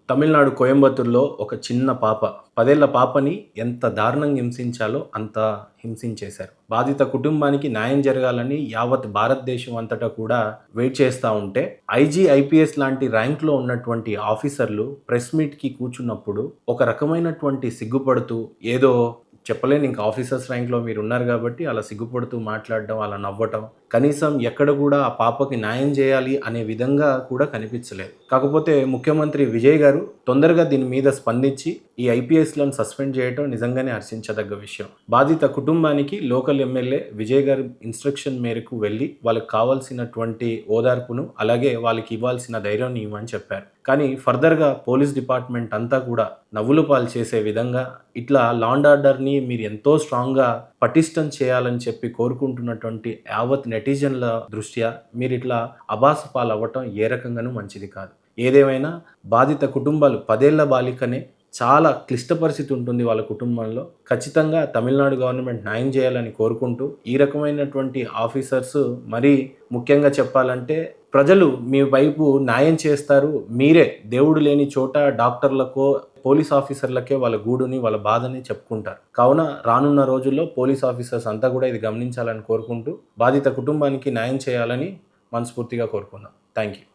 తమిళనాడు కోయంబత్తూర్‌లో ఒక చిన్న పాప, 10 ఏళ్ల పాపని ఎంత దారుణంగా హింసించాలో అంత హింసించేశారు. బాధిత కుటుంబానికి న్యాయం జరగాలని యావత్ భారతదేశం అంతటా కూడా వెయిట్ చేస్తా ఉంటే, ఐజీ, ఐపీఎస్ లాంటి ర్యాంక్‌లో ఉన్నటువంటి ఆఫీసర్‌లు ప్రెస్ మీట్‌కి కూర్చున్నప్పుడు ఒక రకమైనటువంటి సిగ్గుపడుతూ ఏదో చెప్పలేను, ఇంక ఆఫీసర్స్ ర్యాంక్‌లో మీరున్నారు గాబట్టి అలా సిగ్గుపడుతూ మాట్లాడడం, అలా నవ్వటం. కనీసం ఎక్కడ గూడా ఆ పాపకి న్యాయం జేయాలి అనే విధంగా కూడా కనిపించలేదు. కాకపోతే ముఖ్యమంత్రి విజయ్ గారు తొందరగా దీని మీద స్పందించి ఈ ఐపీఎస్‌లను సస్పెండ్ చేయటం నిజంగానే హర్షించదగ్గ విషయం. బాధిత కుటుంబానికి లోకల్ ఎమ్మెల్యే విజయ్ గారి ఇన్‌స్ట్రక్షన్ మేరకు వెళ్లి వాళ్ళకి కావాల్సినటువంటి ఓదార్పును, అలాగే వాళ్ళకి ఇవ్వాల్సిన ధైర్యాన్ని ఇవ్వమని చెప్పారు. కానీ ఫర్దర్‌గా పోలీస్ డిపార్ట్‌మెంట్ అంతా కూడా నవ్వుల పాలు చేసే విధంగా ఇట్లా లా అండ్ ఆర్డర్‌ని మీరు ఎంతో స్ట్రాంగ్‌గా పటిష్టం చేయాలని చెప్పి కోరుకుంటున్నటువంటి యావత్ నెటిజన్ల దృష్ట్యా మీరిట్లా అబాసుపాలవ్వటం ఏ రకంగానూ మంచిది కాదు. ఏదేమైనా బాధిత కుటుంబాలు 10 ఏళ్ల బాలికనే, చాలా క్లిష్ట పరిస్థితి ఉంటుంది వాళ్ళ కుటుంబంలో. ఖచ్చితంగా తమిళనాడు గవర్నమెంట్ న్యాయం చేయాలని కోరుకుంటూ, ఈ రకమైనటువంటి ఆఫీసర్స్ మరీ ముఖ్యంగా చెప్పాలంటే ప్రజలు మీ వైపు న్యాయం చేస్తారు. మీరే దేవుడు లేని చోట డాక్టర్లకో, పోలీస్ ఆఫీసర్లకే వాళ్ళ గూడుని, వాళ్ళ బాధని చెప్పుకుంటారు. కావున రానున్న రోజుల్లో పోలీస్ ఆఫీసర్స్ అంతా కూడా ఇది గమనించాలని కోరుకుంటూ, బాధిత కుటుంబానికి న్యాయం చేయాలని మనస్ఫూర్తిగా కోరుకున్నాం. Thank you.